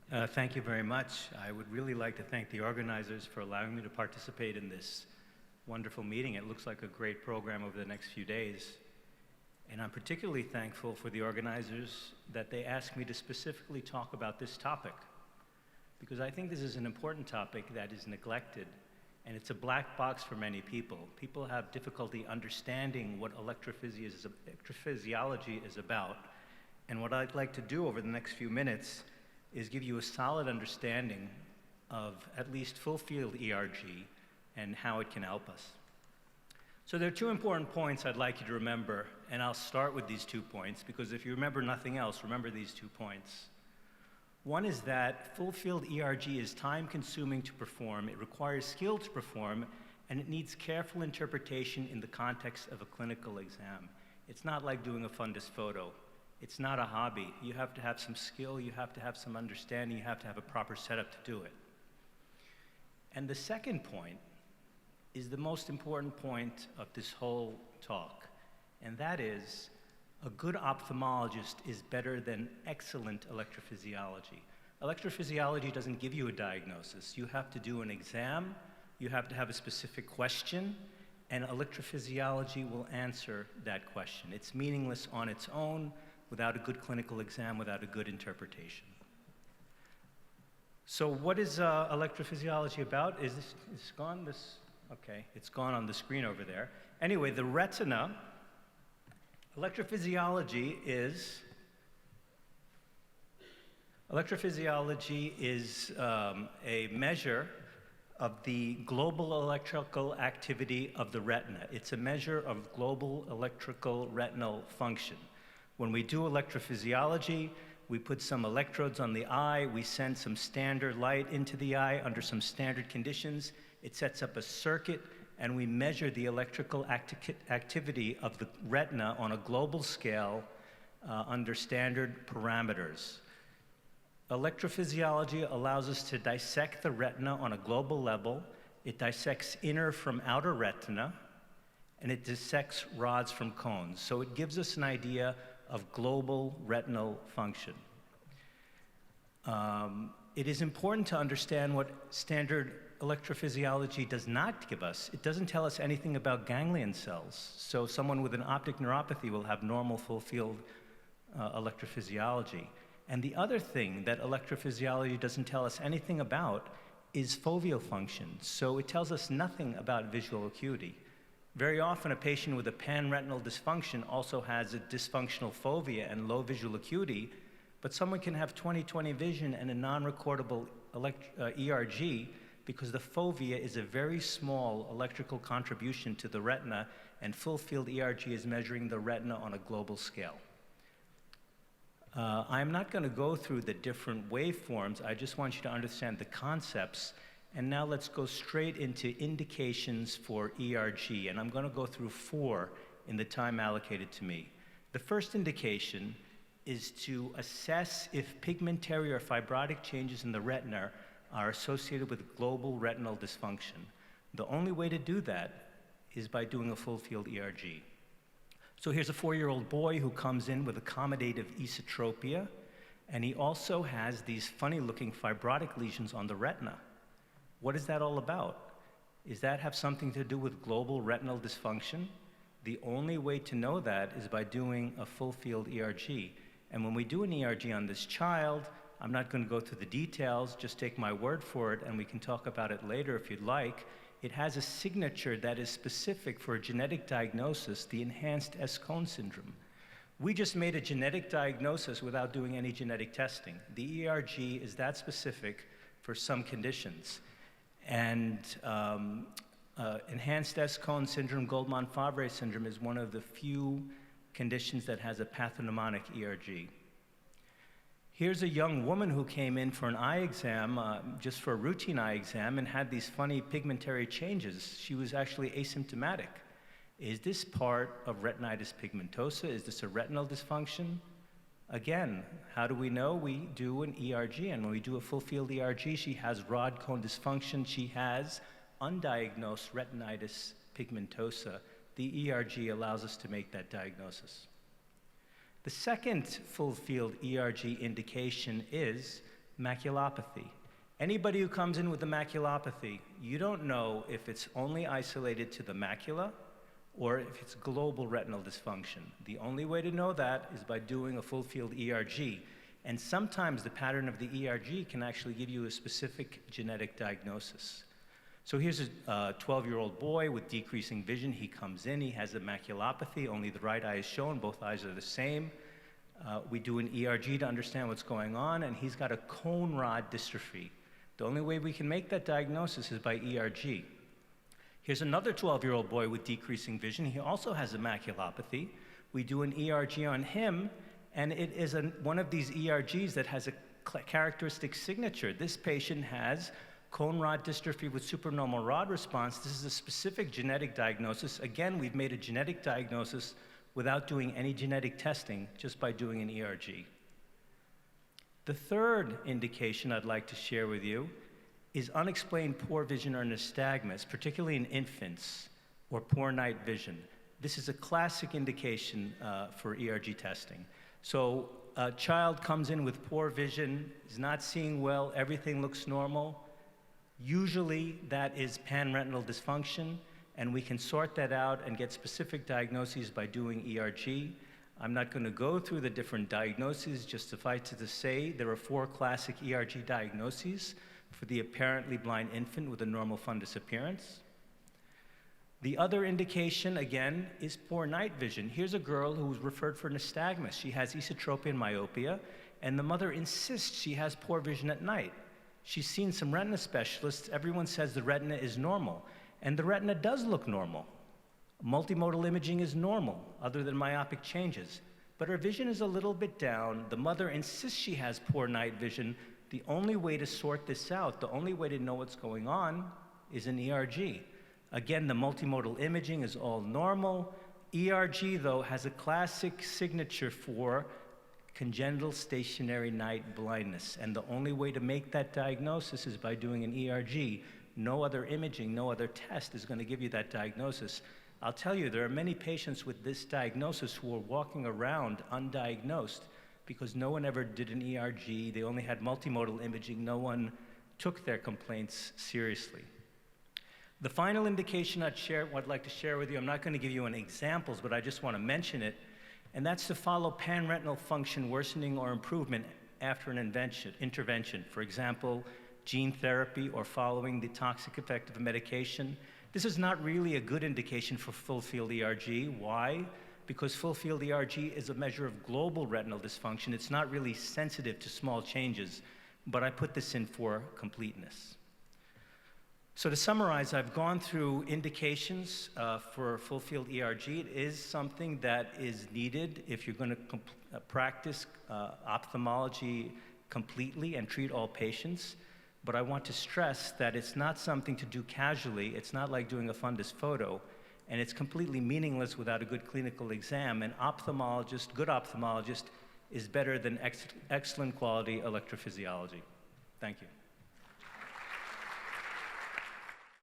Thank you very much. I would really like to thank the organizers for allowing me to participate in this wonderful meeting. It looks like a great program over the next few days. And I'm particularly thankful for the organizers that they asked me to specifically talk about this topic, because I think this is an important topic that is neglected, and it's a black box for many people. People have difficulty understanding what electrophysiology is about. And what I'd like to do over the next few minutes is give you a solid understanding of at least full field ERG and how it can help us. So there are two important points I'd like you to remember, and I'll start with these 2 points, because if you remember nothing else, remember these 2 points. One is that full field ERG is time consuming to perform, it requires skill to perform, and it needs careful interpretation in the context of a clinical exam. It's not like doing a fundus photo. It's not a hobby. You have to have some skill, you have to have some understanding, you have to have a proper setup to do it. And the second point is the most important point of this whole talk, and that is a good ophthalmologist is better than excellent electrophysiology. Electrophysiology doesn't give you a diagnosis. You have to do an exam, you have to have a specific question, and electrophysiology will answer that question. It's meaningless on its own, without a good clinical exam, without a good interpretation. So what is electrophysiology about? Is this gone? Okay, it's gone on the screen over there. Anyway, the retina, electrophysiology is a measure of the global electrical activity of the retina. It's a measure of global electrical retinal function. When we do electrophysiology, we put some electrodes on the eye, we send some standard light into the eye under some standard conditions. It sets up a circuit, and we measure the electrical activity of the retina on a global scale under standard parameters. Electrophysiology allows us to dissect the retina on a global level. It dissects inner from outer retina, and it dissects rods from cones. So it gives us an idea of global retinal function. It is important to understand what standard electrophysiology does not give us. It doesn't tell us anything about ganglion cells. So someone with an optic neuropathy will have normal full field electrophysiology. And the other thing that electrophysiology doesn't tell us anything about is foveal function. So it tells us nothing about visual acuity. Very often a patient with a panretinal dysfunction also has a dysfunctional fovea and low visual acuity, but someone can have 20/20 vision and a non-recordable ERG because the fovea is a very small electrical contribution to the retina, and full field ERG is measuring the retina on a global scale. I'm not going to go through the different waveforms. I just want you to understand the concepts. And now let's go straight into indications for ERG. And I'm going to go through 4 in the time allocated to me. The first indication is to assess if pigmentary or fibrotic changes in the retina are associated with global retinal dysfunction. The only way to do that is by doing a full field ERG. So here's a 4-year-old boy who comes in with accommodative esotropia, and he also has these funny-looking fibrotic lesions on the retina. What is that all about? Does that have something to do with global retinal dysfunction? The only way to know that is by doing a full field ERG. And when we do an ERG on this child, I'm not going to go through the details, just take my word for it, and we can talk about it later if you'd like. It has a signature that is specific for a genetic diagnosis, the enhanced S-Cone syndrome. We just made a genetic diagnosis without doing any genetic testing. The ERG is that specific for some conditions. And enhanced S-Cone syndrome, Goldmann-Favre syndrome, is one of the few conditions that has a pathognomonic ERG. Here's a young woman who came in for an eye exam, just for a routine eye exam, and had these funny pigmentary changes. She was actually asymptomatic. Is this part of retinitis pigmentosa? Is this a retinal dysfunction? Again, how do we know? We do an ERG, and when we do a full field ERG, she has rod cone dysfunction. She has undiagnosed retinitis pigmentosa. The ERG allows us to make that diagnosis. The second full field ERG indication is maculopathy. Anybody who comes in with a maculopathy, you don't know if it's only isolated to the macula or if it's global retinal dysfunction. The only way to know that is by doing a full field ERG. And sometimes the pattern of the ERG can actually give you a specific genetic diagnosis. So here's a 12-year-old boy with decreasing vision. He comes in, he has a maculopathy, only the right eye is shown, both eyes are the same. We do an ERG to understand what's going on, and he's got a cone rod dystrophy. The only way we can make that diagnosis is by ERG. Here's another 12-year-old boy with decreasing vision. He also has a maculopathy. We do an ERG on him, and it is one of these ERGs that has a characteristic signature. This patient has cone rod dystrophy with supernormal rod response. This is a specific genetic diagnosis. Again, we've made a genetic diagnosis without doing any genetic testing, just by doing an ERG. The third indication I'd like to share with you is unexplained poor vision or nystagmus, particularly in infants, or poor night vision. This is a classic indication for ERG testing. So a child comes in with poor vision, is not seeing well, everything looks normal. Usually that is panretinal dysfunction, and we can sort that out and get specific diagnoses by doing ERG. I'm not going to go through the different diagnoses, just suffice it to say there are 4 classic ERG diagnoses for the apparently blind infant with a normal fundus appearance. The other indication, again, is poor night vision. Here's a girl who was referred for nystagmus. She has esotropia and myopia, and the mother insists she has poor vision at night. She's seen some retina specialists. Everyone says the retina is normal, and the retina does look normal. Multimodal imaging is normal, other than myopic changes. But her vision is a little bit down. The mother insists she has poor night vision. The only way to sort this out, the only way to know what's going on, is an ERG. Again, the multimodal imaging is all normal. ERG, though, has a classic signature for congenital stationary night blindness. And the only way to make that diagnosis is by doing an ERG. No other imaging, no other test is going to give you that diagnosis. I'll tell you, there are many patients with this diagnosis who are walking around undiagnosed because no one ever did an ERG. They only had multimodal imaging. No one took their complaints seriously. The final indication I'd like to share with you, I'm not going to give you any examples, but I just want to mention it, and that's to follow panretinal function worsening or improvement after an intervention. For example, gene therapy or following the toxic effect of a medication. This is not really a good indication for full field ERG. Why? Because full field ERG is a measure of global retinal dysfunction. It's not really sensitive to small changes, but I put this in for completeness. So to summarize, I've gone through indications for full field ERG. It is something that is needed if you're going to practice ophthalmology completely and treat all patients. But I want to stress that it's not something to do casually. It's not like doing a fundus photo, and it's completely meaningless without a good clinical exam. An ophthalmologist, good ophthalmologist, is better than excellent quality electrophysiology. Thank you.